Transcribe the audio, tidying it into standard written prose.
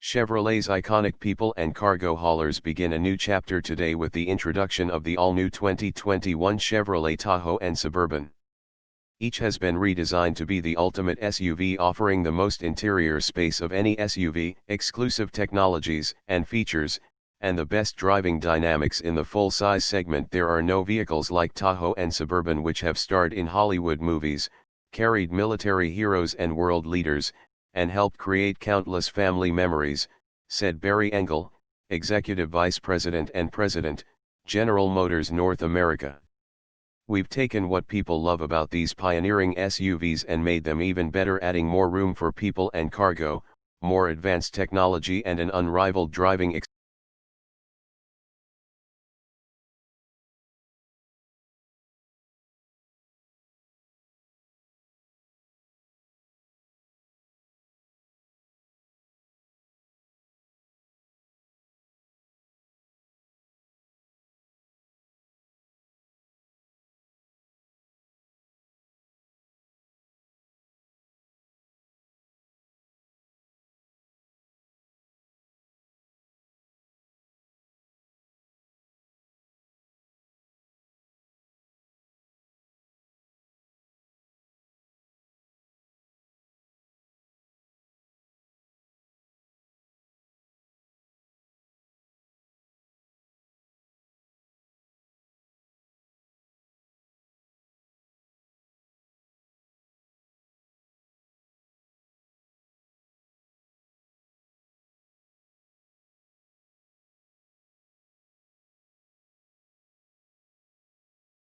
Chevrolet's iconic people and cargo haulers begin a new chapter today with the introduction of the all-new 2021 Chevrolet Tahoe and Suburban. Each has been redesigned to be the ultimate SUV, offering the most interior space of any SUV, exclusive technologies and features, and the best driving dynamics in the full-size segment. There are no vehicles like Tahoe and Suburban which have starred in Hollywood movies, carried military heroes and world leaders, and helped create countless family memories, said Barry Engle, Executive Vice President and President, General Motors North America. "We've taken what people love about these pioneering SUVs and made them even better, adding more room for people and cargo, more advanced technology and an unrivaled driving experience."